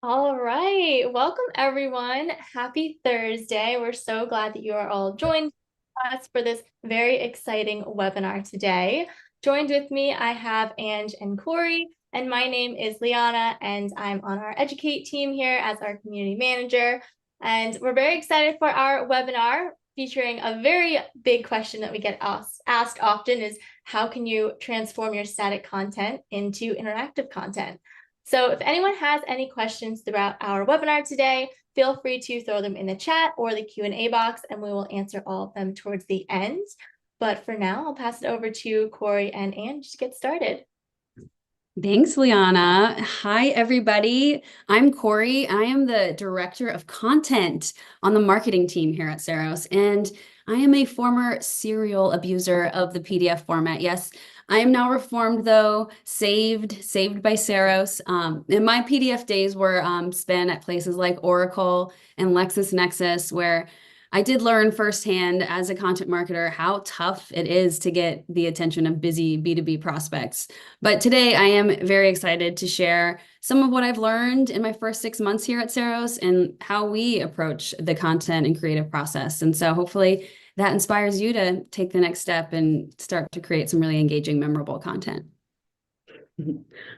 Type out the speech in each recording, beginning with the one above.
All right. Welcome, everyone. Happy Thursday. We're so glad that you are all joined us for this very exciting webinar today. Joined with me, I have Ange and Corey, and my name is Liana, and I'm on our Educate team here as our community manager. And we're very excited for our webinar featuring a very big question that we get asked often is how can you transform your static content into interactive content? So if anyone has any questions throughout our webinar today, feel free to throw them in the chat or the Q&A box, and we will answer all of them towards the end. But for now, I'll pass it over to Corey and Ange to get started. Thanks, Liana. Hi, everybody. I'm Corey. I am the Director of Content on the marketing team here at Saros, and I am a former serial abuser of the PDF format. Yes, I am now reformed, though, saved by Saros. And my PDF days were spent at places like Oracle and LexisNexis, where I did learn firsthand as a content marketer how tough it is to get the attention of busy B2B prospects. But today I am very excited to share some of what I've learned in my first 6 months here at Saros and how we approach the content and creative process. And so hopefully that inspires you to take the next step and start to create some really engaging, memorable content.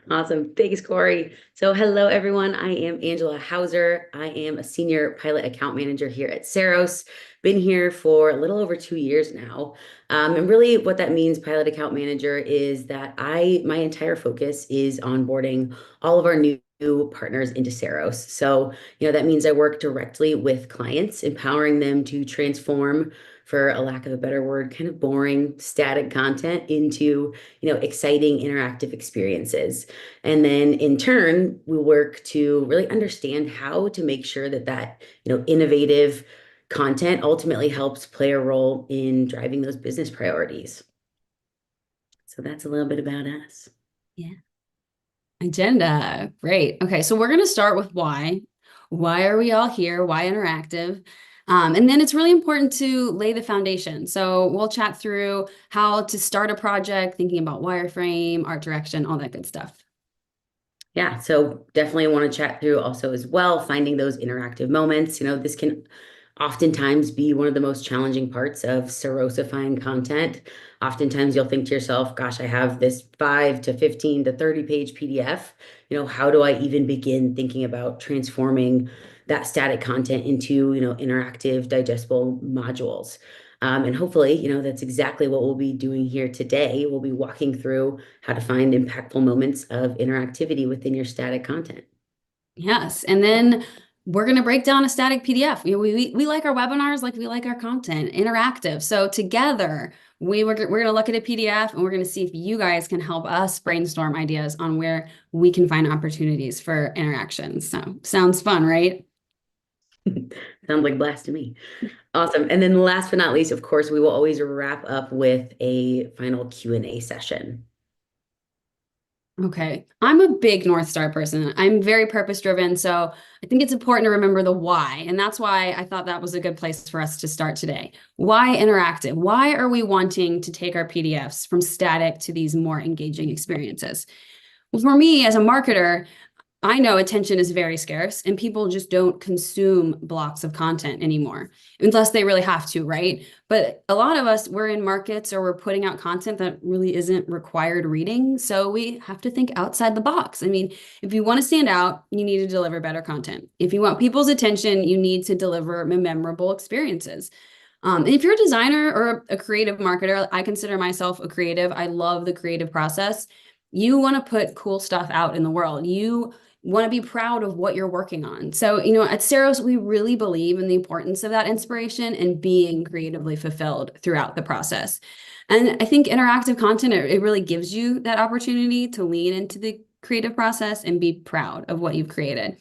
Awesome. Thanks, Corey. So hello, everyone. I am Angela Hauser. I am a senior pilot account manager here at Saros. Been here for a little over 2 years now. And really what that means, pilot account manager, is that my entire focus is onboarding all of our new partners into Saros. So, that means I work directly with clients, empowering them to transform, for a lack of a better word, kind of boring static content into exciting interactive experiences. And then in turn, we work to really understand how to make sure that innovative content ultimately helps play a role in driving those business priorities. So that's a little bit about us. Yeah. Agenda. Great. Okay, so we're going to start with why. Why are we all here? Why interactive? And then it's really important to lay the foundation. So we'll chat through how to start a project, thinking about wireframe, art direction, all that good stuff. Yeah, so definitely want to chat through also as well, finding those interactive moments. This can oftentimes be one of the most challenging parts of Sarosifying content. Oftentimes you'll think to yourself, gosh, I have this 5 to 15 to 30 page PDF. How do I even begin thinking about transforming that static content into, interactive, digestible modules? And hopefully, that's exactly what we'll be doing here today. We'll be walking through how to find impactful moments of interactivity within your static content. Yes, and then we're going to break down a static PDF. We like our webinars like we like our content, interactive. So together, we're going to look at a PDF and we're going to see if you guys can help us brainstorm ideas on where we can find opportunities for interactions. So sounds fun, right? Sounds like a blast to me. Awesome. And then last but not least, of course, we will always wrap up with a final Q&A session. Okay. I'm a big North Star person. I'm very purpose driven. So I think it's important to remember the why. And that's why I thought that was a good place for us to start today. Why interactive? Why are we wanting to take our PDFs from static to these more engaging experiences? Well, for me as a marketer, I know attention is very scarce and people just don't consume blocks of content anymore unless they really have to, right? But a lot of us, we're in markets or we're putting out content that really isn't required reading. So we have to think outside the box. I mean, if you want to stand out, you need to deliver better content. If you want people's attention, you need to deliver memorable experiences. And if you're a designer or a creative marketer, I consider myself a creative. I love the creative process. You want to put cool stuff out in the world. You want to be proud of what you're working on. So, at Saros, we really believe in the importance of that inspiration and being creatively fulfilled throughout the process. And I think interactive content, it really gives you that opportunity to lean into the creative process and be proud of what you've created.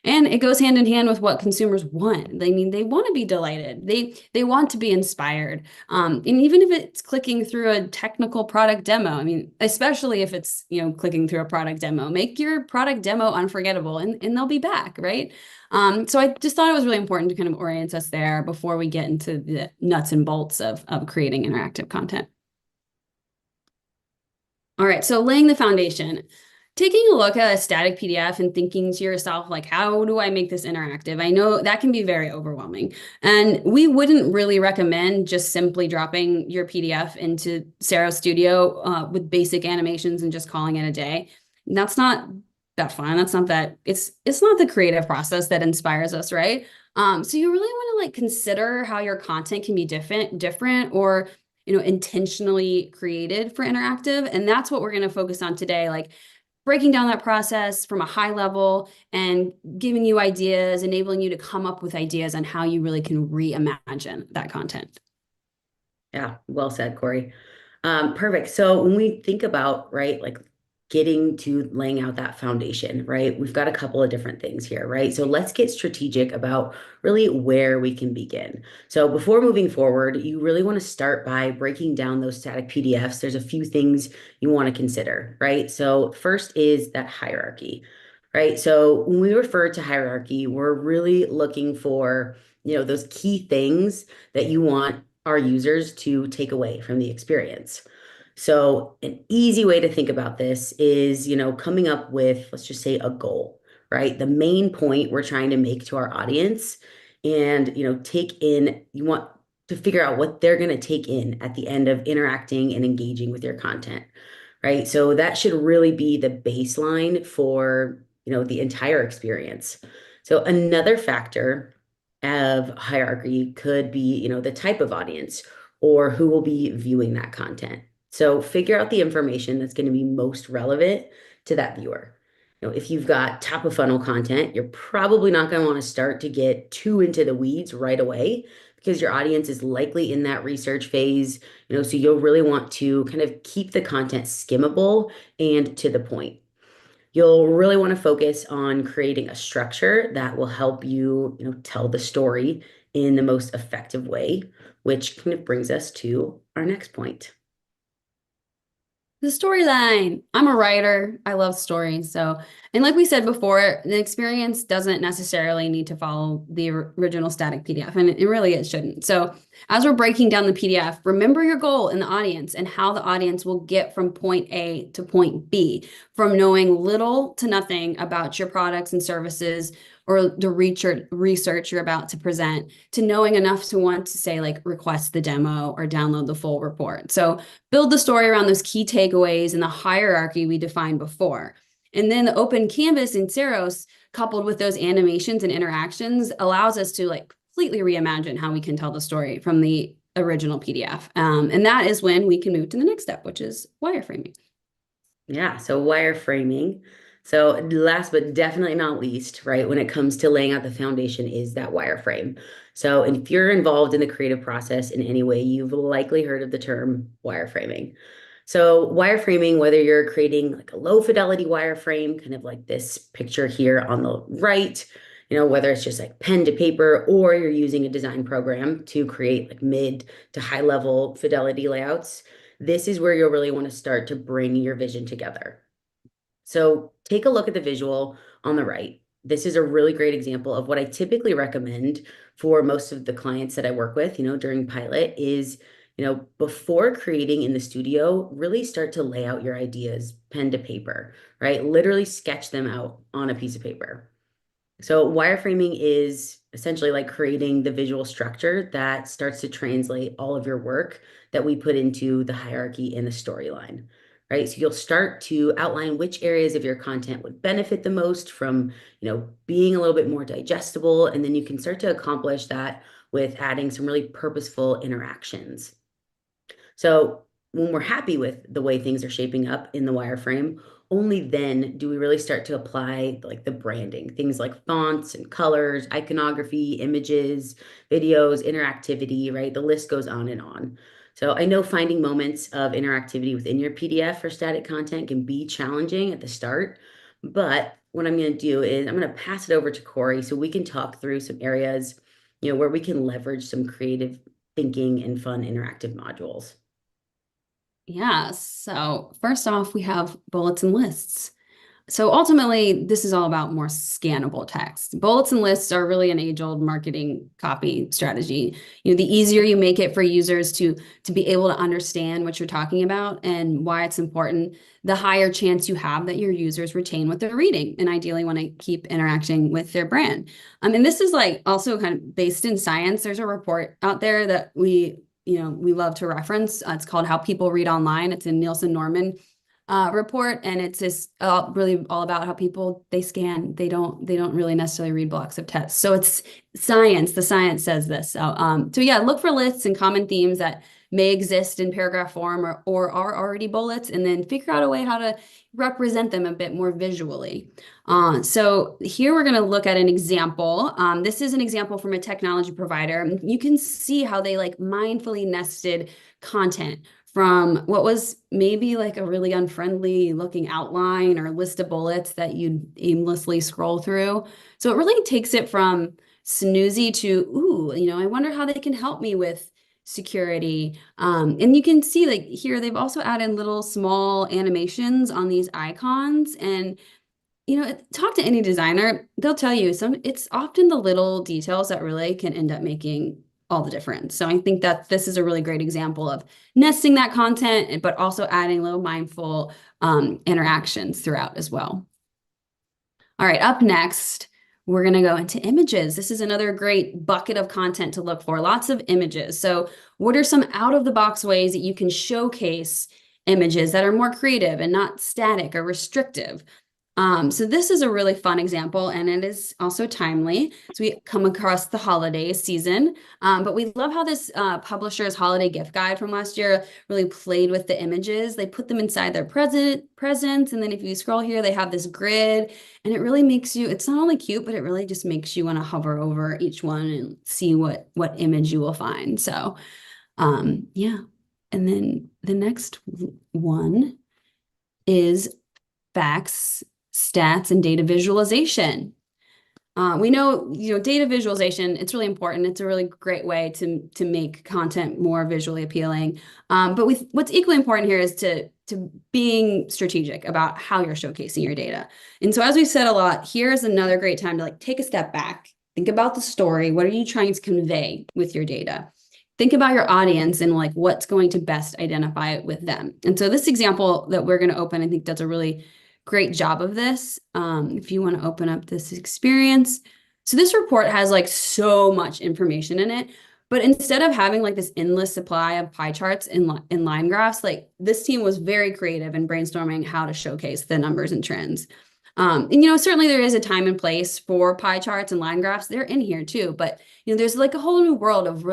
And it goes hand in hand with what consumers want. They mean, they want to be delighted. They want to be inspired. And even if it's clicking through a technical product demo, I mean, especially if it's, clicking through a product demo, make your product demo unforgettable and they'll be back, right? So I just thought it was really important to kind of orient us there before we get into the nuts and bolts of creating interactive content. All right, so laying the foundation. taking a look at a static PDF and thinking to yourself, like, how do I make this interactive? I know that can be very overwhelming. And we wouldn't really recommend just simply dropping your PDF into Sero Studio with basic animations and just calling it a day. That's not that fun. That's not that, it's not the creative process that inspires us, right? So you really want to like consider how your content can be different or intentionally created for interactive. And that's what we're going to focus on today. Like breaking down that process from a high level and giving you ideas, enabling you to come up with ideas on how you really can reimagine that content. Yeah, well said, Corey. Perfect. So when we think about, right, like getting to laying out that foundation, right, we've got a couple of different things here, right? So let's get strategic about really where we can begin. So before moving forward, you really want to start by breaking down those static PDFs. There's a few things you want to consider, right? So first is that hierarchy, right? So when we refer to hierarchy, we're really looking for, those key things that you want our users to take away from the experience. So an easy way to think about this is, coming up with, let's just say, a goal, right? The main point we're trying to make to our audience and, you want to figure out what they're going to take in at the end of interacting and engaging with your content, right? So that should really be the baseline for, the entire experience. So another factor of hierarchy could be, the type of audience or who will be viewing that content. So figure out the information that's going to be most relevant to that viewer. If you've got top of funnel content, you're probably not going to want to start to get too into the weeds right away because your audience is likely in that research phase, so you'll really want to kind of keep the content skimmable and to the point. You'll really want to focus on creating a structure that will help you, tell the story in the most effective way, which kind of brings us to our next point. The storyline. I'm a writer. I love stories. So, and like we said before, the experience doesn't necessarily need to follow the original static PDF, and it shouldn't. So, as we're breaking down the PDF, remember your goal in the audience and how the audience will get from point A to point B, from knowing little to nothing about your products and services or the research you're about to present to knowing enough to want to say like request the demo or download the full report. So build the story around those key takeaways and the hierarchy we defined before. And then the open canvas in Seros, coupled with those animations and interactions, allows us to like completely reimagine how we can tell the story from the original PDF. And that is when we can move to the next step, which is wireframing. Yeah, so wireframing. So last but definitely not least, right, when it comes to laying out the foundation is that wireframe. So if you're involved in the creative process in any way, you've likely heard of the term wireframing. So wireframing, whether you're creating like a low fidelity wireframe, kind of like this picture here on the right, whether it's just like pen to paper or you're using a design program to create like mid to high level fidelity layouts, this is where you'll really want to start to bring your vision together. So take a look at the visual on the right. This is a really great example of what I typically recommend for most of the clients that I work with, during pilot is, before creating in the studio, really start to lay out your ideas pen to paper, right? Literally sketch them out on a piece of paper. So wireframing is essentially like creating the visual structure that starts to translate all of your work that we put into the hierarchy and the storyline, right? So you'll start to outline which areas of your content would benefit the most from, being a little bit more digestible, and then you can start to accomplish that with adding some really purposeful interactions. So when we're happy with the way things are shaping up in the wireframe, only then do we really start to apply like the branding, things like fonts and colors, iconography, images, videos, interactivity, right? The list goes on and on. So I know finding moments of interactivity within your PDF or static content can be challenging at the start, but what I'm going to do is I'm going to pass it over to Corey so we can talk through some areas, where we can leverage some creative thinking and fun interactive modules. Yeah, so first off, we have bullets and lists. So ultimately, this is all about more scannable text. Bullets and lists are really an age-old marketing copy strategy. The easier you make it for users to be able to understand what you're talking about and why it's important, the higher chance you have that your users retain what they're reading and ideally want to keep interacting with their brand. And this is like also kind of based in science. There's a report out there that we love to reference. It's called How People Read Online. It's a Nielsen Norman report, and it's just really all about how people they scan. They don't really necessarily read blocks of text. So it's science. The science says this. So yeah, look for lists and common themes that may exist in paragraph form or are already bullets, and then figure out a way how to represent them a bit more visually. So here we're going to look at an example. This is an example from a technology provider. You can see how they like mindfully nested content from what was maybe like a really unfriendly looking outline or list of bullets that you'd aimlessly scroll through. So it really takes it from snoozy to, ooh, I wonder how they can help me with security. And you can see like here, they've also added little small animations on these icons. And talk to any designer, they'll tell you it's often the little details that really can end up making all the difference. So I think that this is a really great example of nesting that content, but also adding little mindful interactions throughout as well. All right, up next, we're going to go into images. This is another great bucket of content to look for, lots of images. So what are some out-of-the-box ways that you can showcase images that are more creative and not static or restrictive? So this is a really fun example, and it is also timely. So we come across the holiday season, but we love how this publisher's holiday gift guide from last year really played with the images. They put them inside their presents, and then if you scroll here, they have this grid, and it really makes you, it's not only cute, but it really just makes you want to hover over each one and see what image you will find. So yeah, and then the next one is facts, stats, and data visualization. We know, data visualization, it's really important. It's a really great way to make content more visually appealing. But what's equally important here is to being strategic about how you're showcasing your data. And so as we've said a lot, here's another great time to like take a step back, think about the story. What are you trying to convey with your data? Think about your audience and like what's going to best identify it with them. And so this example that we're going to open, I think does a really great job of this. If you want to open up this experience. So this report has like so much information in it, but instead of having like this endless supply of pie charts and line graphs, like this team was very creative in brainstorming how to showcase the numbers and trends. And certainly there is a time and place for pie charts and line graphs. They're in here too, but there's like a whole new world of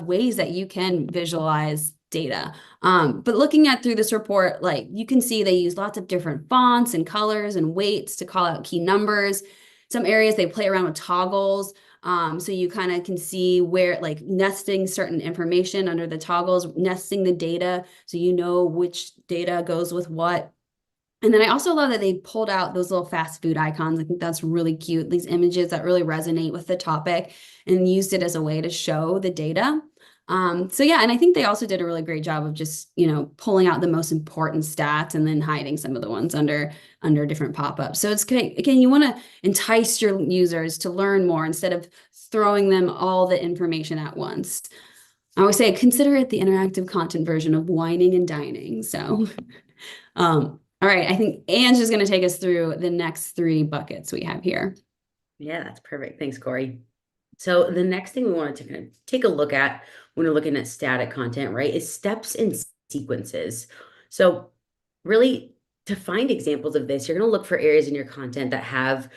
ways that you can visualize data. But looking at through this report, like you can see they use lots of different fonts and colors and weights to call out key numbers. Some areas they play around with toggles. So you kind of can see where like nesting certain information under the toggles, nesting the data so you know which data goes with what. And then I also love that they pulled out those little fast food icons. I think that's really cute. These images that really resonate with the topic and used it as a way to show the data. So yeah, and I think they also did a really great job of just, pulling out the most important stats and then hiding some of the ones under different pop-ups. So it's great. Again, you want to entice your users to learn more instead of throwing them all the information at once. I always say, consider it the interactive content version of whining and dining. So, all right, I think Ange is going to take us through the next three buckets we have here. Yeah, that's perfect. Thanks, Corey. So the next thing we wanted to kind of take a look at when we're looking at static content, right, is steps and sequences. So really, to find examples of this, you're going to look for areas in your content that have,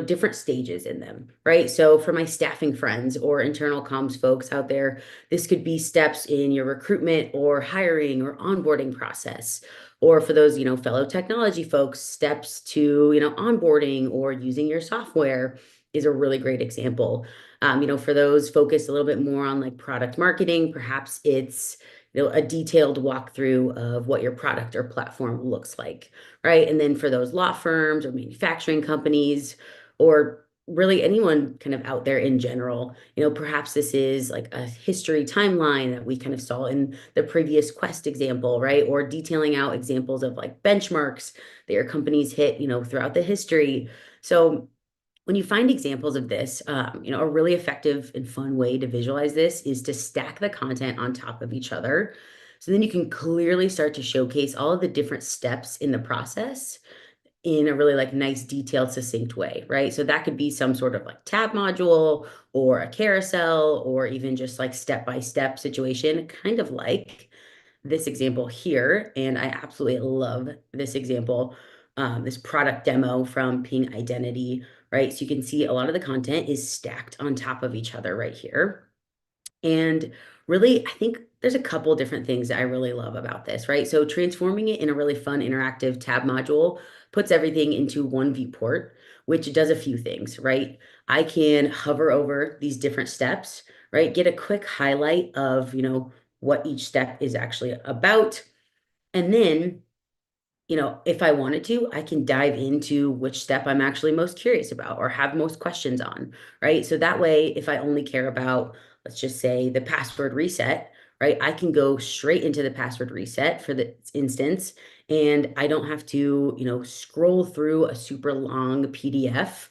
different stages in them, right? So for my staffing friends or internal comms folks out there, this could be steps in your recruitment or hiring or onboarding process. Or for those, fellow technology folks, steps to, onboarding or using your software is a really great example. For those focused a little bit more on like product marketing, perhaps it's a detailed walkthrough of what your product or platform looks like, right? And then for those law firms or manufacturing companies or really anyone kind of out there in general. Perhaps this is like a history timeline that we kind of saw in the previous Quest example, right? Or detailing out examples of like benchmarks that your companies hit, throughout the history. So when you find examples of this, a really effective and fun way to visualize this is to stack the content on top of each other. So then you can clearly start to showcase all of the different steps in the process in a really like nice, detailed, succinct way, right? So that could be some sort of like tab module or a carousel or even just like step-by-step situation, kind of like this example here. And I absolutely love this example, this product demo from Ping Identity, right? So you can see a lot of the content is stacked on top of each other right here. And really, I think there's a couple different things that I really love about this, right? So transforming it in a really fun interactive tab module puts everything into one viewport, which does a few things, right? I can hover over these different steps, right? Get a quick highlight of, what each step is actually about. And then if I wanted to, I can dive into which step I'm actually most curious about or have most questions on, right? So that way, if I only care about, let's just say, the password reset, right, I can go straight into the password reset for the instance, and I don't have to, scroll through a super long PDF.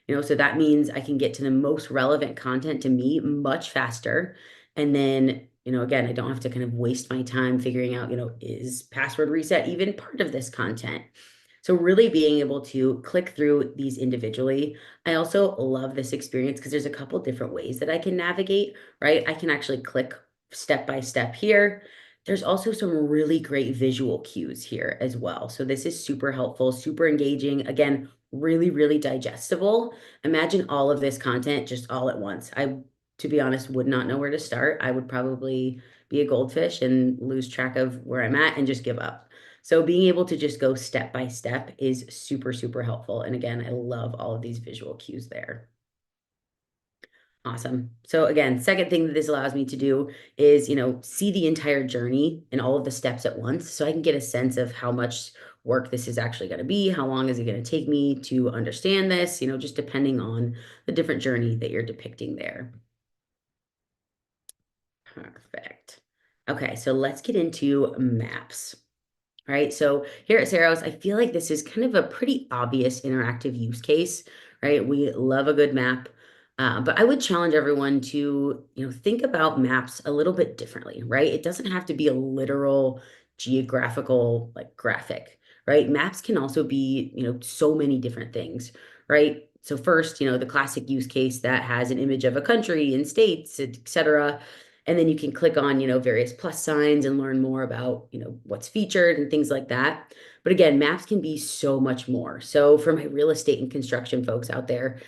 So that means I can get to the most relevant content to me much faster. And then, again, I don't have to kind of waste my time figuring out, is password reset even part of this content? So really being able to click through these individually. I also love this experience because there's a couple different ways that I can navigate, right? I can actually click step by step here. There's also some really great visual cues here as well. So this is super helpful, super engaging. Again, really, really digestible. Imagine all of this content just all at once. To be honest, would not know where to start. I would probably be a goldfish and lose track of where I'm at and just give up. So being able to just go step by step is super, super helpful. And again, I love all of these visual cues there. Awesome. So again, second thing that this allows me to do is, see the entire journey and all of the steps at once. So I can get a sense of how much work this is actually going to be. How long is it going to take me to understand this, just depending on the different journey that you're depicting there. Perfect. Okay, so let's get into maps. All right, so here at Saros, I feel like this is kind of a pretty obvious interactive use case, right? We love a good map, but I would challenge everyone to, think about maps a little bit differently, right? It doesn't have to be a literal geographical like graphic, right? Maps can also be, so many different things, right? So first, the classic use case that has an image of a country and states, et cetera. And then you can click on, various plus signs and learn more about, what's featured and things like that. But again, maps can be so much more. So for my real estate and construction folks out there,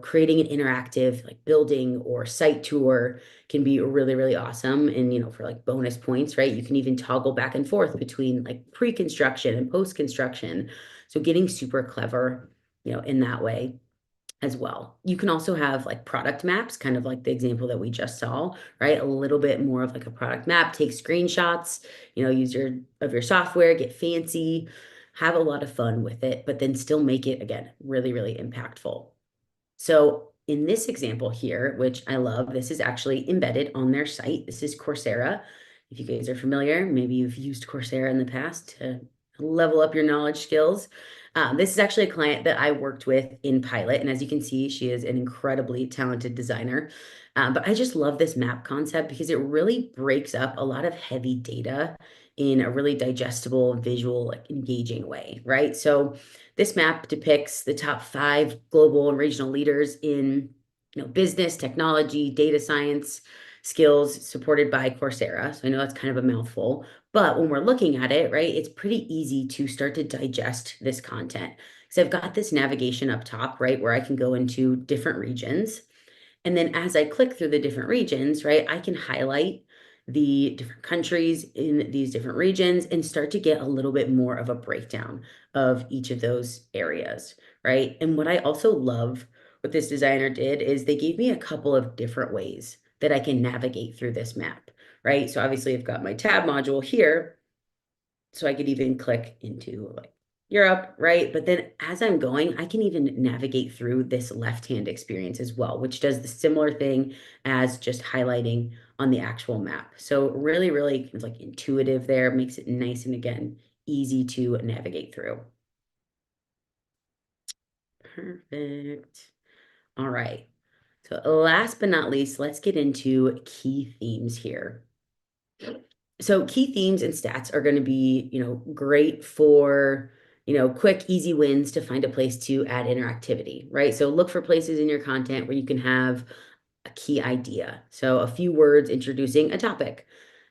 creating an interactive like building or site tour can be really, really awesome. And, for like bonus points, right? You can even toggle back and forth between like pre-construction and post-construction. So getting super clever, in that way as well. You can also have like product maps, kind of like the example that we just saw, right? A little bit more of like a product map, take screenshots, use your software, get fancy, have a lot of fun with it, but then still make it again, really, really impactful. So in this example here, which I love, this is actually embedded on their site. This is Coursera. If you guys are familiar, maybe you've used Coursera in the past to level up your knowledge skills. This is actually a client that I worked with in Pilot. And as you can see, she is an incredibly talented designer. But I just love this map concept because it really breaks up a lot of heavy data in a really digestible, visual, like engaging way, right? So this map depicts the top 5 global and regional leaders in business, technology, data science, skills supported by Coursera. So I know that's kind of a mouthful, but when we're looking at it, right, it's pretty easy to start to digest this content. So I've got this navigation up top, right, where I can go into different regions. And then as I click through the different regions, right, I can highlight the different countries in these different regions and start to get a little bit more of a breakdown of each of those areas, right? And what I also love what this designer did is they gave me a couple of different ways that I can navigate through this map, right? So obviously I've got my tab module here, so I could even click into like you're up, right? But then as I'm going, I can even navigate through this left-hand experience as well, which does the similar thing as just highlighting on the actual map. So really, really kind of like intuitive there, makes it nice and again, easy to navigate through. Perfect. All right. So last but not least, let's get into key themes here. So key themes and stats are going to be, great for, quick, easy wins to find a place to add interactivity, right? So look for places in your content where you can have a key idea. So a few words introducing a topic,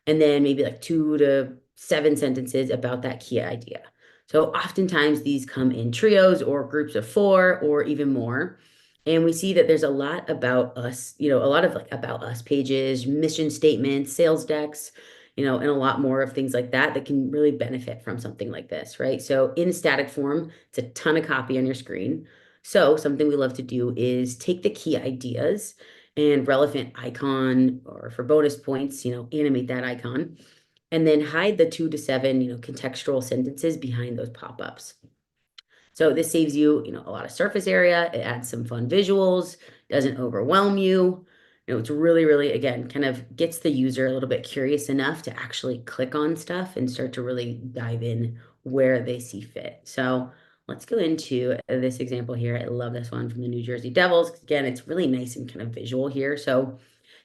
and then maybe like 2 to 7 sentences about that key idea. So oftentimes these come in trios or groups of 4 or even more. And we see that there's a lot about us, a lot of like about us pages, mission statements, sales decks, and a lot more of things like that that can really benefit from something like this, right? So in static form, it's a ton of copy on your screen. So something we love to do is take the key ideas and relevant icon, or for bonus points, animate that icon, and then hide the 2 to 7, contextual sentences behind those pop-ups. So this saves you, a lot of surface area. It adds some fun visuals, doesn't overwhelm you. It's really, really, again, kind of gets the user a little bit curious enough to actually click on stuff and start to really dive in where they see fit. So let's go into this example here. I love this one from the New Jersey Devils. Again, it's really nice and kind of visual here. So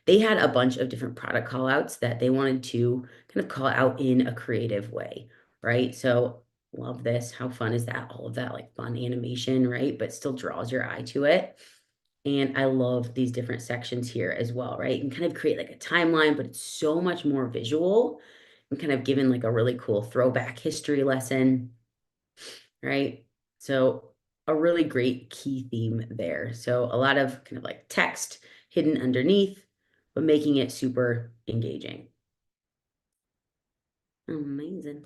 they had a bunch of different product call outs that they wanted to kind of call out in a creative way, right? So love this. How fun is that? All of that like fun animation, right? But still draws your eye to it. And I love these different sections here as well, right? And kind of create like a timeline, but it's so much more visual and kind of given like a really cool throwback history lesson, right? So a really great key theme there. So a lot of kind of like text hidden underneath, but making it super engaging. Amazing.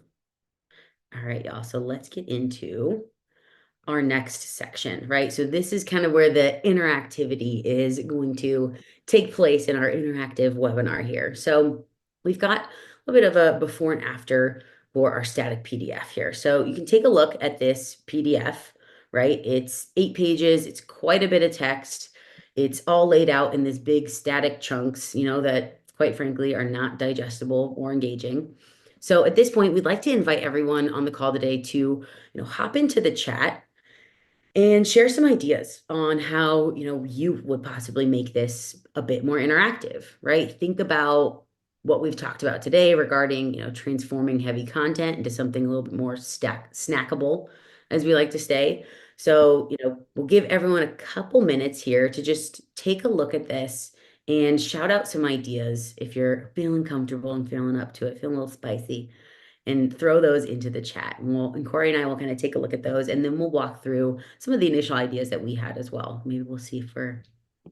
All right, y'all. So let's get into our next section, right? So this is kind of where the interactivity is going to take place in our interactive webinar here. So we've got a little bit of a before and after for our static PDF here. So you can take a look at this PDF, right? It's 8 pages. It's quite a bit of text. It's all laid out in this big static chunks, that quite frankly are not digestible or engaging. So at this point, we'd like to invite everyone on the call today to, hop into the chat and share some ideas on how, you would possibly make this a bit more interactive, right? Think about what we've talked about today regarding, transforming heavy content into something a little bit more snackable, as we like to say. So, we'll give everyone a couple minutes here to just take a look at this and shout out some ideas if you're feeling comfortable and feeling up to it, feeling a little spicy, and throw those into the chat. And Corey and I will kind of take a look at those, and then we'll walk through some of the initial ideas that we had as well. Maybe we'll see if we're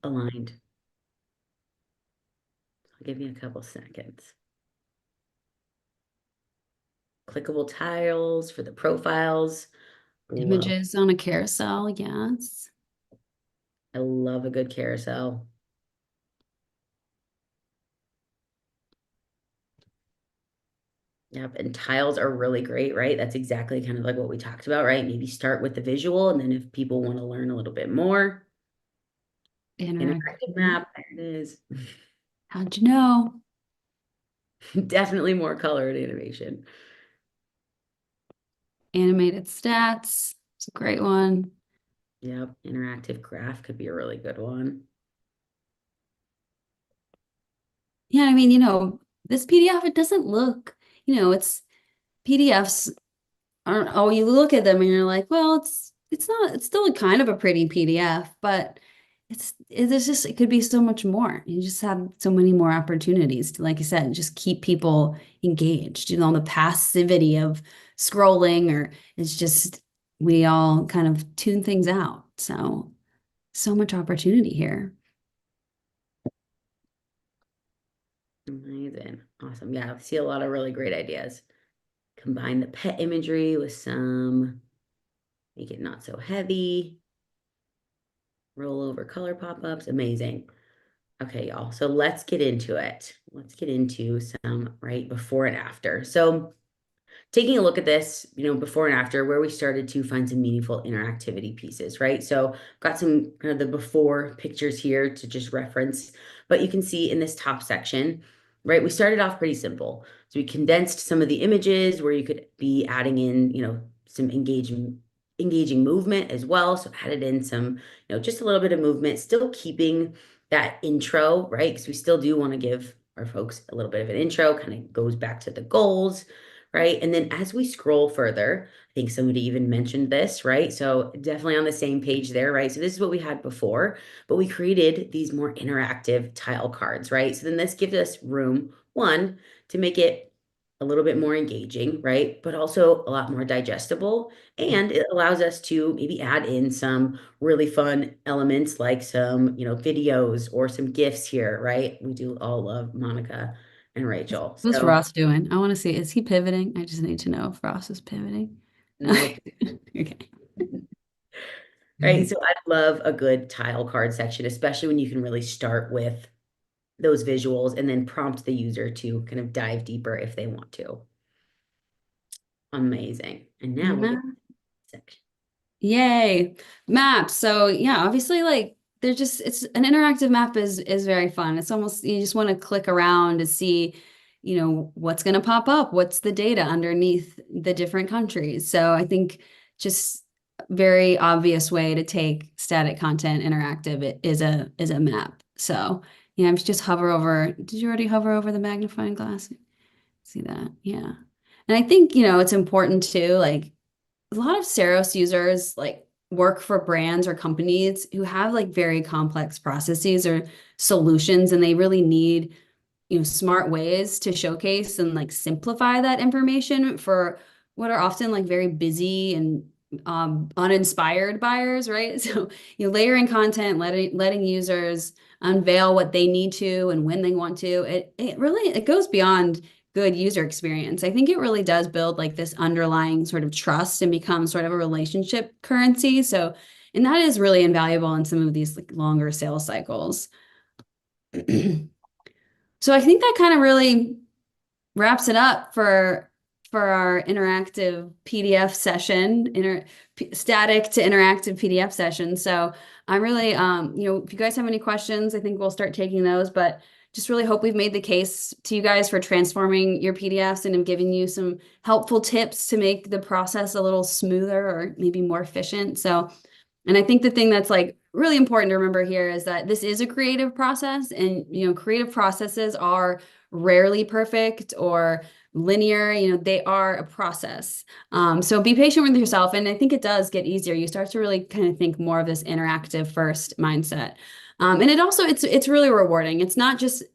aligned. I'll give you a couple seconds. Clickable tiles for the profiles. Images on a carousel, yes. I love a good carousel. Yep, and tiles are really great, right? That's exactly kind of like what we talked about, right? Maybe start with the visual, and then if people want to learn a little bit more, interactive map, there it is. How'd you know? Definitely more color and animation. Animated stats. It's a great one. Yep, interactive graph could be a really good one. Yeah, I mean, this PDF, it doesn't look, it's PDFs aren't, oh, you look at them and you're like, well, it's not, it's still a kind of a pretty PDF, but it could be so much more. You just have so many more opportunities to, like I said, just keep people engaged, the passivity of scrolling, or it's just, we all kind of tune things out. So much opportunity here. Amazing. Awesome. Yeah, I see a lot of really great ideas. Combine the pet imagery with some, make it not so heavy. Roll over color pop-ups. Amazing. Okay, y'all. So let's get into it. Let's get into some right before and after. So taking a look at this, before and after, where we started to find some meaningful interactivity pieces, right? So got some kind of the before pictures here to just reference, but you can see in this top section, right, we started off pretty simple. So we condensed some of the images where you could be adding in, some engaging movement as well. So added in some, just a little bit of movement, still keeping that intro, right? Because we still do want to give our folks a little bit of an intro, kind of goes back to the goals, right? And then as we scroll further, I think somebody even mentioned this, right? So definitely on the same page there, right? So this is what we had before, but we created these more interactive tile cards, right? So then this gives us room, one, to make it a little bit more engaging, right? But also a lot more digestible. And it allows us to maybe add in some really fun elements like some, videos or some GIFs here, right? We do all love Monica and Rachel. What's So Ross doing? I want to see, is he pivoting? I just need to know if Ross is pivoting. no, Okay. right. So I love a good tile card section, especially when you can really start with those visuals and then prompt the user to kind of dive deeper if they want to. Amazing. And now we'll get to the section. Yay. Maps. So yeah, obviously like they're just it's an interactive map is very fun. It's almost you just want to click around to see, what's going to pop up, what's the data underneath the different countries. So I think just very obvious way to take static content interactive is a map. So yeah, I'm just hover over. Did you already hover over the magnifying glass? See that? Yeah. And I think, it's important too, like a lot of Seros users like work for brands or companies who have like very complex processes or solutions, and they really need, smart ways to showcase and like simplify that information for what are often like very busy and uninspired buyers, right? So, layering content, letting users unveil what they need to and when they want to, it really it goes beyond good user experience. I think it really does build like this underlying sort of trust and become sort of a relationship currency. So, and that is really invaluable in some of these like longer sales cycles. So I think that kind of really wraps it up for our interactive PDF session, static to interactive PDF session. So I'm really, if you guys have any questions, I think we'll start taking those, but just really hope we've made the case to you guys for transforming your PDFs and have given you some helpful tips to make the process a little smoother or maybe more efficient. So, and I think the thing that's like really important to remember here is that this is a creative process, and, creative processes are rarely perfect or linear, they are a process. So be patient with yourself. And I think it does get easier. You start to really kind of think more of this interactive first mindset. And it's really rewarding. It's not just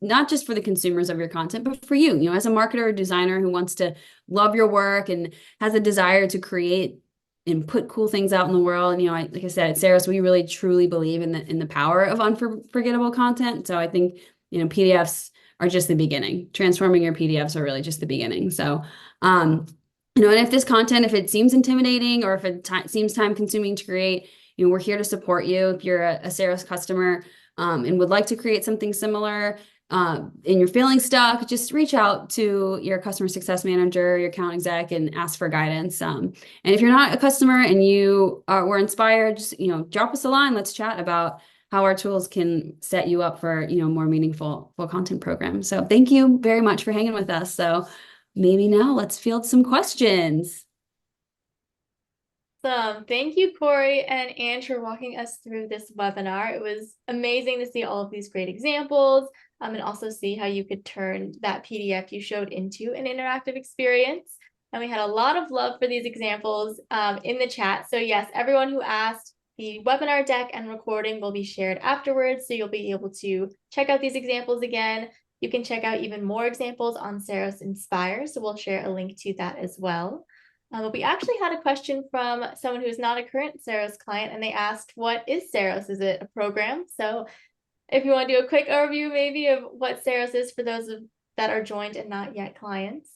for the consumers of your content, but for you, as a marketer or designer who wants to love your work and has a desire to create and put cool things out in the world. And, like I said, at Seros, we really truly believe in the power of unforgettable content. So I think, PDFs are just the beginning. Transforming your PDFs are really just the beginning. So, and if this content, if it seems intimidating or if it seems time consuming to create, we're here to support you. If you're a Seros customer and would like to create something similar, and you're feeling stuck, just reach out to your customer success manager, your account exec, and ask for guidance. And if you're not a customer and you were inspired, just drop us a line. Let's chat about how our tools can set you up for more meaningful content programs. So thank you very much for hanging with us. So maybe now let's field some questions. Awesome. Thank you, Corey and Ange, for walking us through this webinar. It was amazing to see all of these great examples and also see how you could turn that PDF you showed into an interactive experience. And we had a lot of love for these examples in the chat. So yes, everyone who asked, the webinar deck and recording will be shared afterwards. So you'll be able to check out these examples again. You can check out even more examples on Seros Inspire. So we'll share a link to that as well. But we actually had a question from someone who's not a current Seros client, and they asked, what is Seros? Is it a program? So if you want to do a quick overview maybe of what Seros is for those that are joined and not yet clients.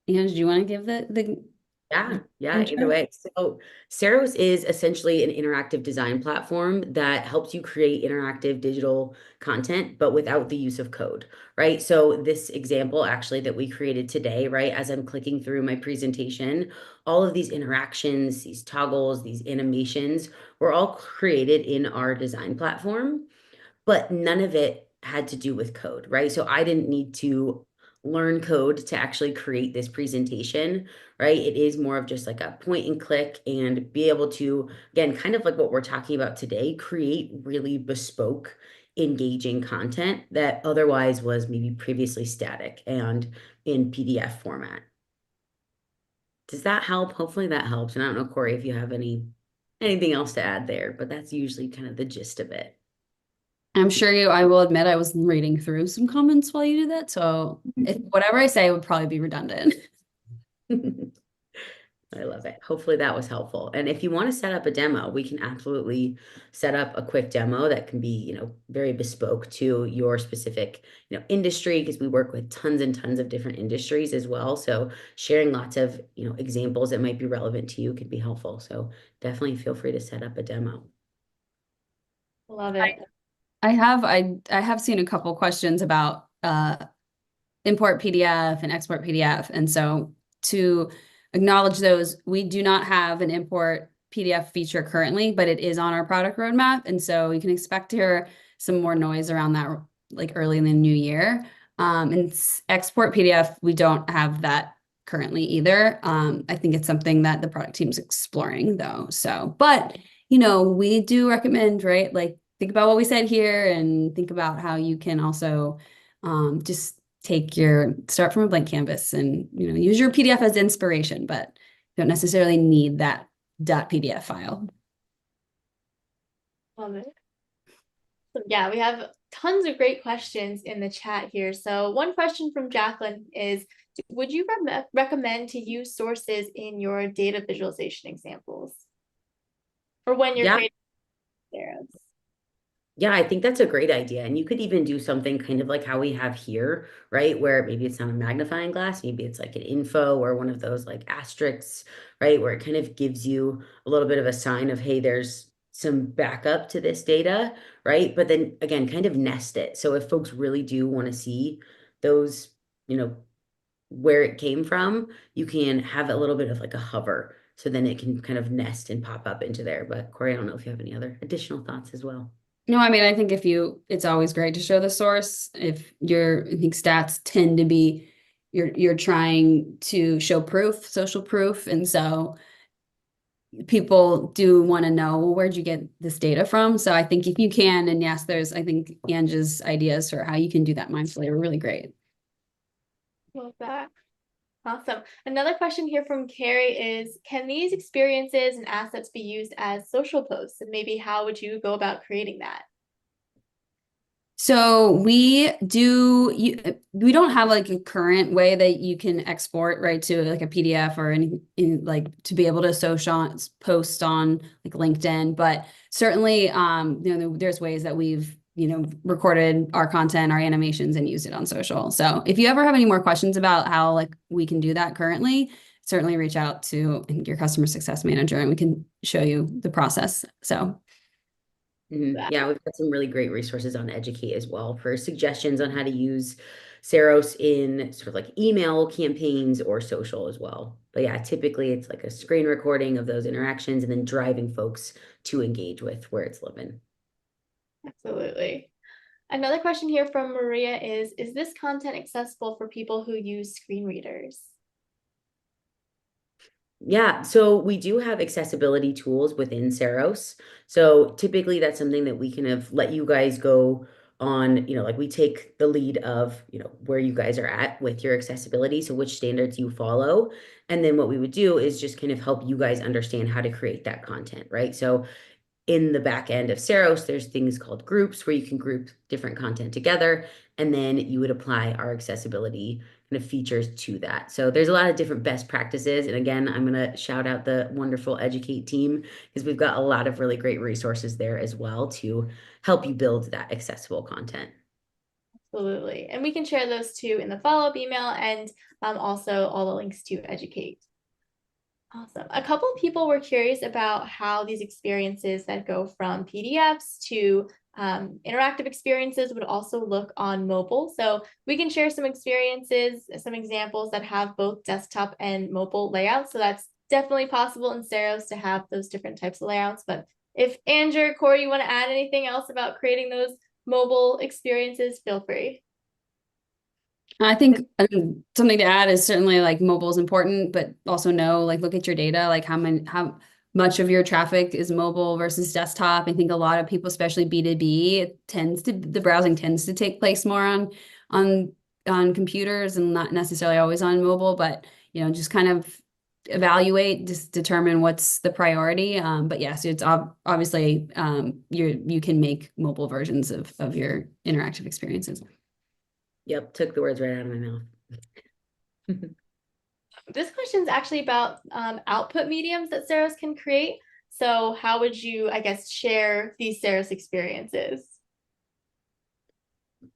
And do you want to give the Yeah, either way. So Saros is essentially an interactive design platform that helps you create interactive digital content, but without the use of code, right? So this example actually that we created today, right, as I'm clicking through my presentation, all of these interactions, these toggles, these animations were all created in our design platform, but none of it had to do with code, right? So I didn't need to learn code to actually create this presentation, right? It is more of just like a point and click and be able to, again, kind of like what we're talking about today, create really bespoke, engaging content that otherwise was maybe previously static and in PDF format. Does that help? Hopefully that helps. And I don't know, Corey, if you have anything else to add there, but that's usually kind of the gist of it. I will admit I was reading through some comments while you did that. So whatever I say would probably be redundant. I love it. Hopefully that was helpful. And if you want to set up a demo, we can absolutely set up a quick demo that can be, very bespoke to your specific, industry, because we work with tons and tons of different industries as well. So sharing lots of, examples that might be relevant to you could be helpful. So definitely feel free to set up a demo. Love it. I have seen a couple questions about import PDF and export PDF. And so to acknowledge those, we do not have an import PDF feature currently, but it is on our product roadmap. And so you can expect to hear some more noise around that like early in the new year. And export PDF, we don't have that currently either. I think it's something that the product team's exploring though. So, but we do recommend, right? Like think about what we said here and think about how you can also just start from a blank canvas and use your PDF as inspiration, but don't necessarily need that .pdf file. Love it. So yeah, we have tons of great questions in the chat here. So one question from Jacqueline is, would you recommend to use sources in your data visualization examples? Or when you're creating Saros? Yeah, I think that's a great idea. And you could even do something kind of like how we have here, right? Where maybe it's not a magnifying glass, maybe it's like an info or one of those like asterisks, right? Where it kind of gives you a little bit of a sign of, hey, there's some backup to this data, right? But then again, kind of nest it. So if folks really do want to see those, where it came from, you can have a little bit of like a hover. So then it can kind of nest and pop up into there. But Corey, I don't know if you have any other additional thoughts as well. No, I mean, I think it's always great to show the source. I think stats tend to be, you're trying to show proof, social proof. And so people do want to know, well, where'd you get this data from? So I think if you can, and yes, I think Ange's ideas for how you can do that mindfully are really great. Love that. Awesome. Another question here from Carrie is, can these experiences and assets be used as social posts? And maybe how would you go about creating that? So we don't have like a current way that you can export right to like a PDF or like to be able to post on like LinkedIn, but certainly there's ways that we've recorded our content, our animations, and used it on social. So if you ever have any more questions about how like we can do that currently, certainly reach out to your customer success manager and we can show you the process. So yeah, we've got some really great resources on Educate as well for suggestions on how to use Saros in sort of like email campaigns or social as well. But yeah, typically it's like a screen recording of those interactions and then driving folks to engage with where it's living. Absolutely. Another question here from Maria is this content accessible for people who use screen readers? Yeah, so we do have accessibility tools within Saros. So typically that's something that we can have let you guys go on, like we take the lead of, where you guys are at with your accessibility, so which standards you follow. And then what we would do is just kind of help you guys understand how to create that content, right? So in the back end of Saros, there's things called groups where you can group different content together, and then you would apply our accessibility kind of features to that. So there's a lot of different best practices. And again, I'm going to shout out the wonderful Educate team because we've got a lot of really great resources there as well to help you build that accessible content. Absolutely. And we can share those too in the follow-up email and also all the links to Educate. Awesome. A couple of people were curious about how these experiences that go from PDFs to interactive experiences would also look on mobile. So we can share some experiences, some examples that have both desktop and mobile layouts. So that's definitely possible in Seros to have those different types of layouts. But if Andrew or Corey, you want to add anything else about creating those mobile experiences, feel free. I think something to add is certainly like mobile is important, but also know, like, look at your data, like how much of your traffic is mobile versus desktop. I think a lot of people, especially B2B, the browsing tends to take place more on on computers and not necessarily always on mobile, but just kind of evaluate, just determine what's the priority. But yes, it's obviously you can make mobile versions of your interactive experiences. Yep, took the words right out of my mouth. This question is actually about output mediums that Seros can create. So how would you, I guess, share these Seros experiences?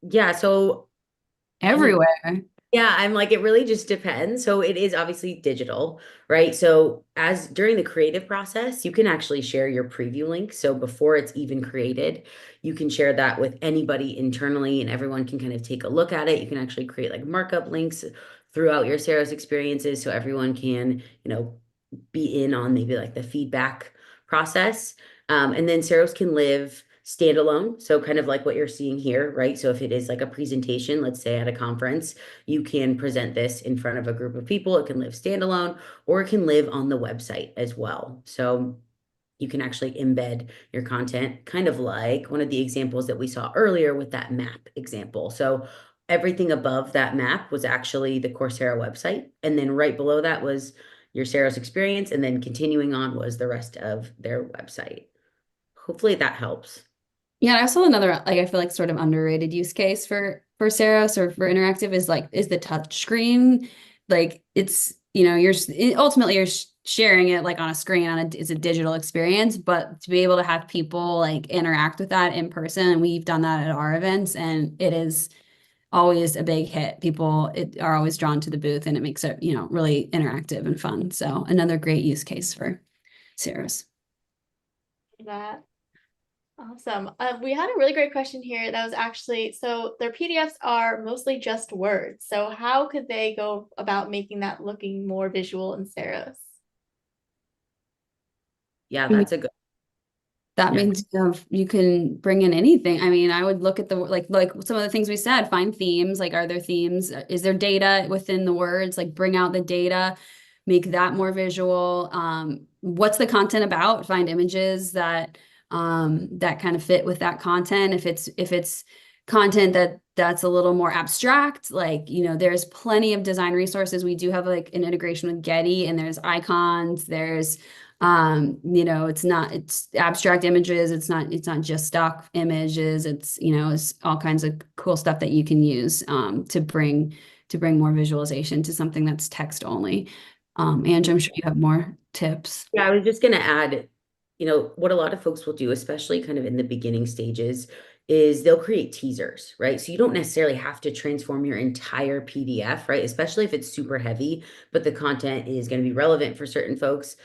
Yeah, so Everywhere. yeah, I'm like, it really just depends. So it is obviously digital, right? So as during the creative process, you can actually share your preview link. So before it's even created, you can share that with anybody internally and everyone can kind of take a look at it. You can actually create like markup links throughout your Seros experiences so everyone can, be in on maybe like the feedback process. And then Seros can live standalone. So kind of like what you're seeing here, right? So if it is like a presentation, let's say at a conference, you can present this in front of a group of people. It can live standalone or it can live on the website as well. So you can actually embed your content, kind of like one of the examples that we saw earlier with that map example. So everything above that map was actually the Coursera website. And then right below that was your Seros experience. And then continuing on was the rest of their website. Hopefully that helps. Yeah, I saw another, like, I feel like sort of underrated use case for Saros or for interactive is the touch screen. Like, it's, ultimately you're sharing it like on a screen it's a digital experience, but to be able to have people like interact with that in person, and we've done that at our events, and it is always a big hit. People are always drawn to the booth, and it makes it, really interactive and fun. So another great use case for Saros. That awesome. We had a really great question here that was actually, so their PDFs are mostly just words. So how could they go about making that looking more visual in Seros? Yeah, that's a good. That Yeah. means you can bring in anything. I mean, I would look at the like some of the things we said, find themes. Like, are there themes? Is there data within the words? Like, bring out the data, make that more visual. What's the content about? Find images that kind of fit with that content. If it's content that's a little more abstract, like, there's plenty of design resources. We do have like an integration with Getty, and there's icons, there's it's abstract images. It's not just stock images. It's all kinds of cool stuff that you can use to bring more visualization to something that's text only. Andrew, I'm sure you have more tips. Yeah, I was just going to add, what a lot of folks will do, especially kind of in the beginning stages, is they'll create teasers, right? So you don't necessarily have to transform your entire PDF, right? Especially if it's super heavy, but the content is going to be relevant for certain folks.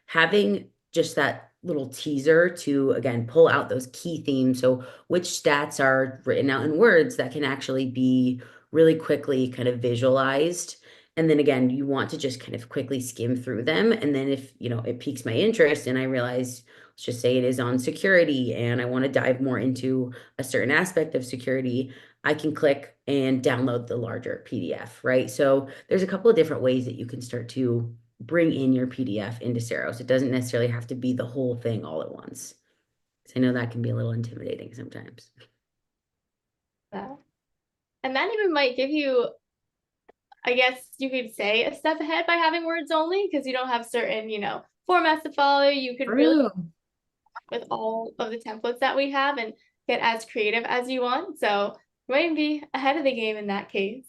Having just that little teaser to, again, pull out those key themes. So which stats are written out in words that can actually be really quickly kind of visualized. And then again, you want to just kind of quickly skim through them. And then if, it piques my interest and I realize, let's just say it is on security and I want to dive more into a certain aspect of security, I can click and download the larger PDF, right? So there's a couple of different ways that you can start to bring in your PDF into Seros. It doesn't necessarily have to be the whole thing all at once. I know that can be a little intimidating sometimes. And that even might give you, I guess you could say, a step ahead by having words only, because you don't have certain, formats to follow. You could really with all of the templates that we have and get as creative as you want. So you might be ahead of the game in that case.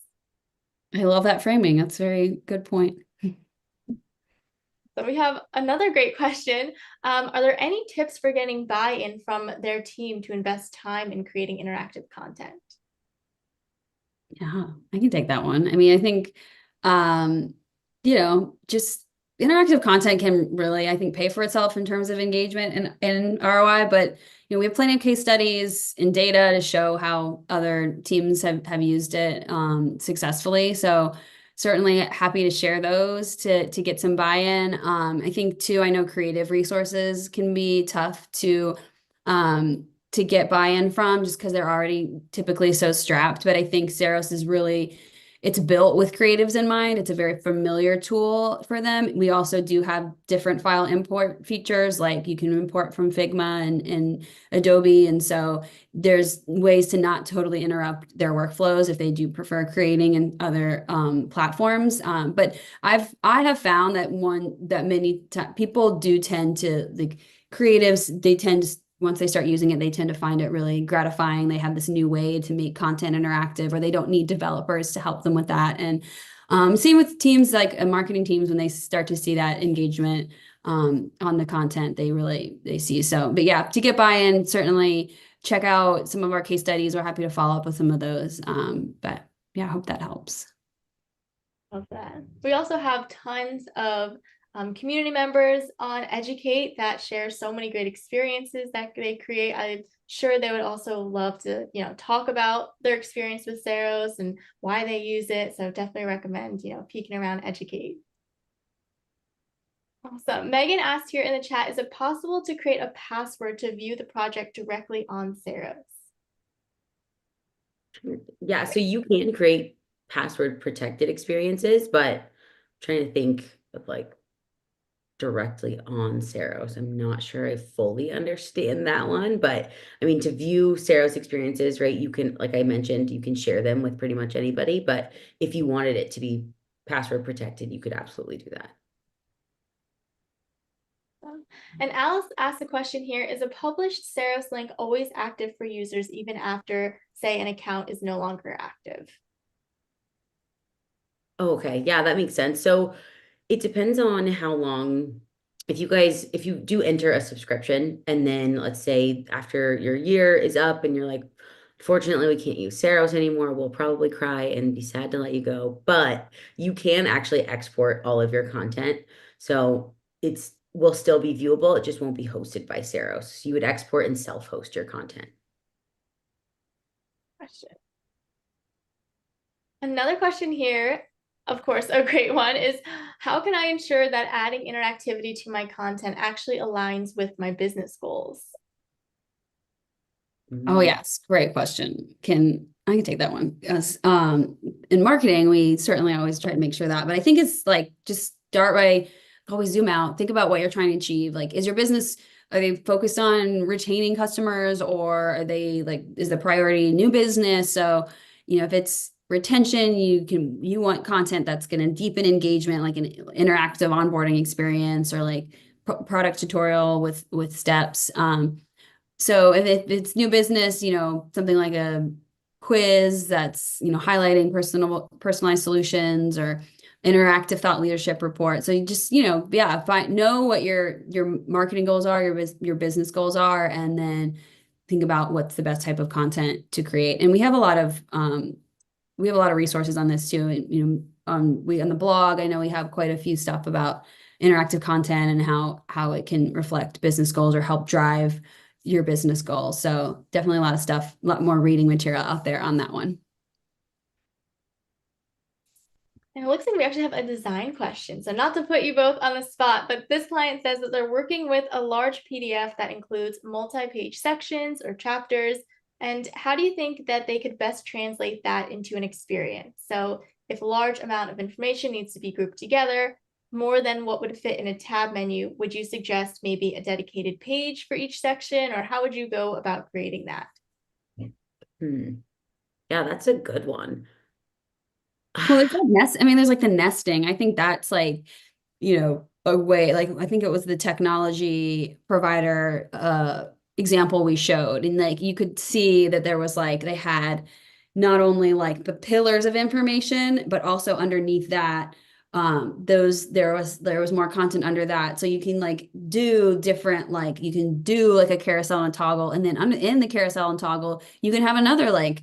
I love that framing. That's a very good point. So we have another great question. Are there any tips for getting buy-in from their team to invest time in creating interactive content? Yeah, I can take that one. I mean, I think, just interactive content can really, I think, pay for itself in terms of engagement and ROI. But we have plenty of case studies and data to show how other teams have used it successfully. So certainly happy to share those to get some buy-in. I think too, I know creative resources can be tough to get buy-in from just because they're already typically so strapped. But I think Xeros is really, it's built with creatives in mind. It's a very familiar tool for them. We also do have different file import features, like you can import from Figma and Adobe. And so there's ways to not totally interrupt their workflows if they do prefer creating in other platforms. But I have found that many people do tend to, like creatives, they tend to, once they start using it, they tend to find it really gratifying. They have this new way to make content interactive, or they don't need developers to help them with that. And same with teams like marketing teams, when they start to see that engagement on the content, they see. So, but yeah, to get buy-in, certainly check out some of our case studies. We're happy to follow up with some of those. But yeah, I hope that helps. Love that. We also have tons of community members on Educate that share so many great experiences that they create. I'm sure they would also love to, talk about their experience with Xeros and why they use it. So definitely recommend, peeking around Educate. Awesome. Megan asked here in the chat, is it possible to create a password to view the project directly on Xeros? Yeah, so you can create password protected experiences, but I'm trying to think of like directly on Xeros. I'm not sure I fully understand that one, but I mean, to view Xeros experiences, right, you can, like I mentioned, you can share them with pretty much anybody, but if you wanted it to be password protected, you could absolutely do that. And Alice asked the question here, is a published Xeros link always active for users even after, say, an account is no longer active? Oh, okay, yeah, that makes sense. So it depends on how long, if you do enter a subscription, and then let's say after your year is up and you're like, fortunately, we can't use Xeros anymore, we'll probably cry and be sad to let you go. But you can actually export all of your content. So it's will still be viewable. It just won't be hosted by Xeros. So you would export and self-host your content. Question. Another question here, of course, a great one, is how can I ensure that adding interactivity to my content actually aligns with my business goals? Oh yes, great question. I can take that one. Yes. In marketing, we certainly always try to make sure that, but I think it's like just start by always zoom out, think about what you're trying to achieve. Like, are they focused on retaining customers, or are they like, is the priority new business? So, if it's retention, you want content that's going to deepen engagement, like an interactive onboarding experience, or like product tutorial with steps. So if it's new business, something like a quiz that's, highlighting personalized solutions, or interactive thought leadership report. So you just, know what your marketing goals are, your business goals are, and then think about what's the best type of content to create. And we have a lot of resources on this too. And, on the blog, I know we have quite a few stuff about interactive content and how it can reflect business goals or help drive your business goals. So definitely a lot of stuff, a lot more reading material out there on that one. And it looks like we actually have a design question. So not to put you both on the spot, but this client says that they're working with a large PDF that includes multi-page sections or chapters. And how do you think that they could best translate that into an experience? So if a large amount of information needs to be grouped together, more than what would fit in a tab menu, would you suggest maybe a dedicated page for each section, or how would you go about creating that? Yeah, that's a good one. Well, it's like there's like the nesting. I think that's like, a way, like, I think it was the technology provider example we showed. And like, you could see that there was like, they had not only like the pillars of information, but also underneath that, there was more content under that. So you can like do different, like you can do like a carousel and toggle, and then in the carousel and toggle, you can have another like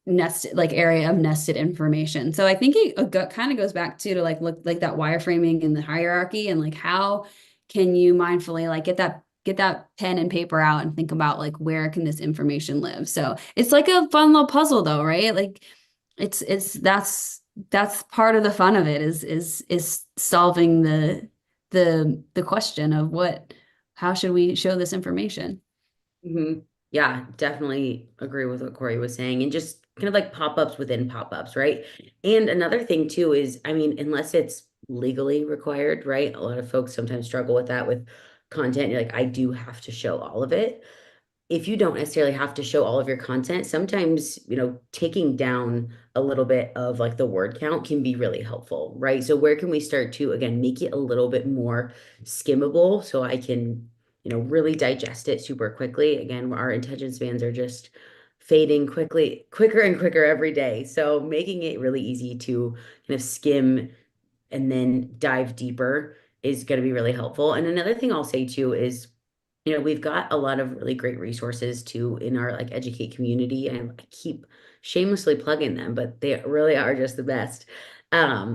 nested like area of nested information. So I think it kind of goes back to like look like that wireframing and the hierarchy and like how can you mindfully like get that pen and paper out and think about like where can this information live. So it's like a fun little puzzle though, right? Like it's that's part of the fun of it is solving the question of how should we show this information. Hmm. Yeah, definitely agree with what Corey was saying. And just kind of like pop-ups within pop-ups, right? And another thing too is, I mean, unless it's legally required, right? A lot of folks sometimes struggle with that with content. You're like, I do have to show all of it. If you don't necessarily have to show all of your content, sometimes, taking down a little bit of like the word count can be really helpful, right? So where can we start to, again, make it a little bit more skimmable so I can, really digest it super quickly. Again, our attention spans are just fading quicker and quicker every day. So making it really easy to kind of skim and then dive deeper is going to be really helpful. And another thing I'll say too is, we've got a lot of really great resources too in our like educate community, and I keep shamelessly plugging them, but they really are just the best.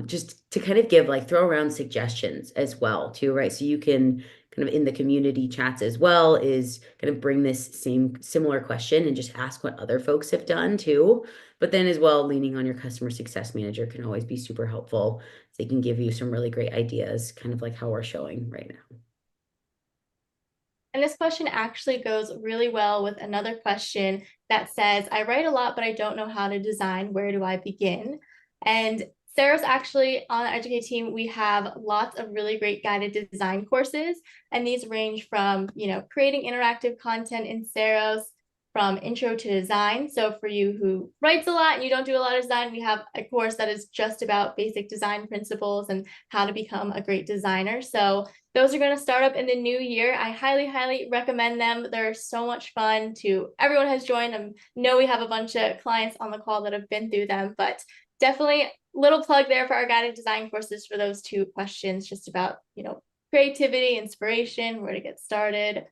Just to kind of give like throw around suggestions as well too, right? So you can kind of in the community chats as well is kind of bring this same similar question and just ask what other folks have done too. But then as well, leaning on your customer success manager can always be super helpful. They can give you some really great ideas, kind of like how we're showing right now. And this question actually goes really well with another question that says, I write a lot, but I don't know how to design. Where do I begin? And Sarah's actually on the Educate team. We have lots of really great guided design courses, and these range from, creating interactive content in Saros, from intro to design. So for you who writes a lot and you don't do a lot of design, we have a course that is just about basic design principles and how to become a great designer. So those are going to start up in the new year. I highly, highly recommend them. They're so much fun everyone has joined. I know we have a bunch of clients on the call that have been through them, but definitely little plug there for our guided design courses for those two questions, just about, creativity, inspiration, where to get started.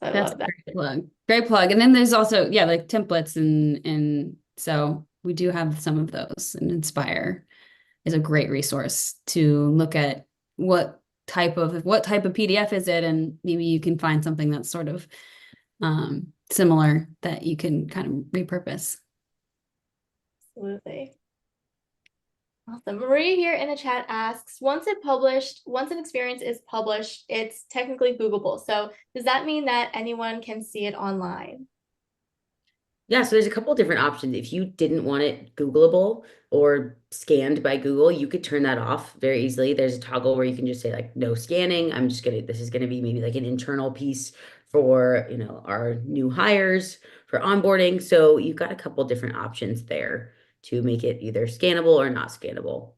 So I That's love a that. great plug. Great plug. And then there's also, yeah, like templates and so we do have some of those, and Inspire is a great resource to look at what type of PDF is it, and maybe you can find something that's sort of similar that you can kind of repurpose. Absolutely. Awesome. Maria here in the chat asks, once an experience is published, it's technically Googleable. So does that mean that anyone can see it online? Yeah, so there's a couple different options. If you didn't want it Googleable or scanned by Google, you could turn that off very easily. There's a toggle where you can just say like no scanning. This is gonna be maybe like an internal piece for, our new hires for onboarding. So you've got a couple different options there to make it either scannable or not scannable.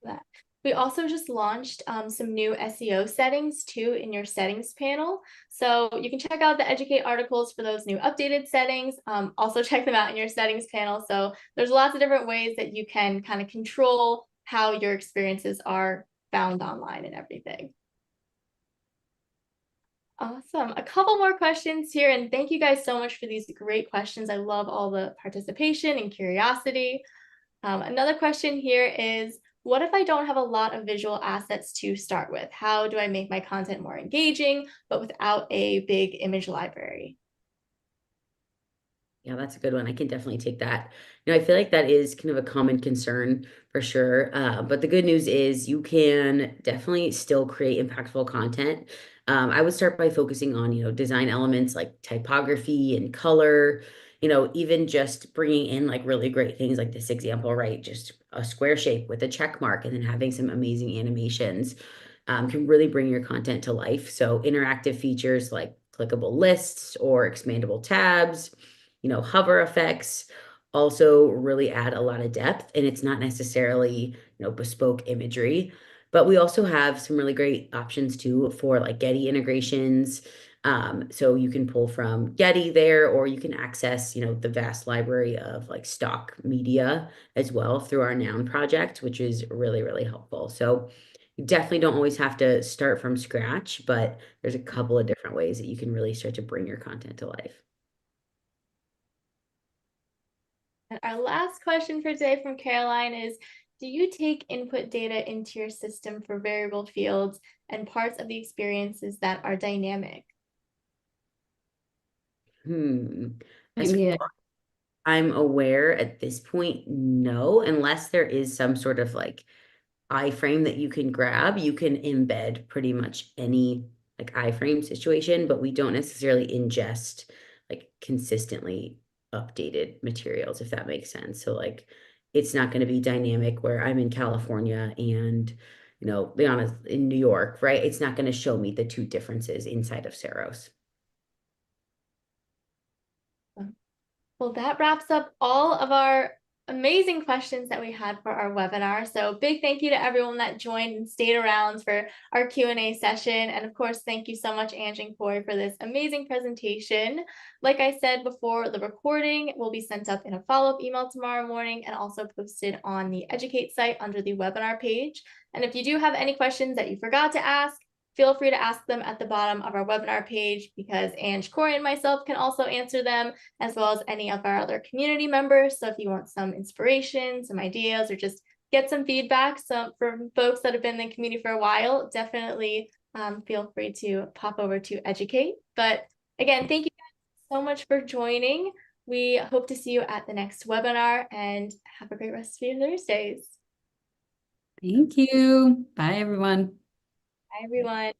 That. We also just launched some new SEO settings too in your settings panel. So you can check out the Educate articles for those new updated settings. Also check them out in your settings panel. So there's lots of different ways that you can kind of control how your experiences are found online and everything. Awesome. A couple more questions here, and thank you guys so much for these great questions. I love all the participation and curiosity. Another question here is, what if I don't have a lot of visual assets to start with? How do I make my content more engaging, but without a big image library? Yeah, that's a good one. I can definitely take that. I feel like that is kind of a common concern for sure. But the good news is you can definitely still create impactful content. I would start by focusing on, design elements like typography and color, even just bringing in like really great things like this example, right? Just a square shape with a check mark and then having some amazing animations can really bring your content to life. So interactive features like clickable lists or expandable tabs, hover effects also really add a lot of depth, and it's not necessarily, bespoke imagery. But we also have some really great options too for like Getty integrations. So you can pull from Getty there, or you can access, the vast library of like stock media as well through our Noun project, which is really, really helpful. So you definitely don't always have to start from scratch, but there's a couple of different ways that you can really start to bring your content to life. And our last question for today from Caroline is, do you take input data into your system for variable fields and parts of the experiences that are dynamic? As Maybe far I'm aware at this point, no, unless there is some sort of like iframe that you can grab, you can embed pretty much any like iframe situation, but we don't necessarily ingest like consistently updated materials, if that makes sense. So like it's not going to be dynamic where I'm in California and Liana's in New York, right? It's not going to show me the two differences inside of Saros. Well, that wraps up all of our amazing questions that we had for our webinar. So big thank you to everyone that joined and stayed around for our Q&A session. And of course, thank you so much, Angie and Corey, for this amazing presentation. Like I said before, the recording will be sent up in a follow-up email tomorrow morning and also posted on the Educate site under the webinar page. And if you do have any questions that you forgot to ask, feel free to ask them at the bottom of our webinar page because Ange, Corey, and myself can also answer them, as well as any of our other community members. So if you want some inspiration, some ideas, or just get some feedback from folks that have been in the community for a while, definitely feel free to pop over to Educate. But again, thank you guys so much for joining. We hope to see you at the next webinar and have a great rest of your Thursdays. Thank you. Bye, everyone. Bye, everyone.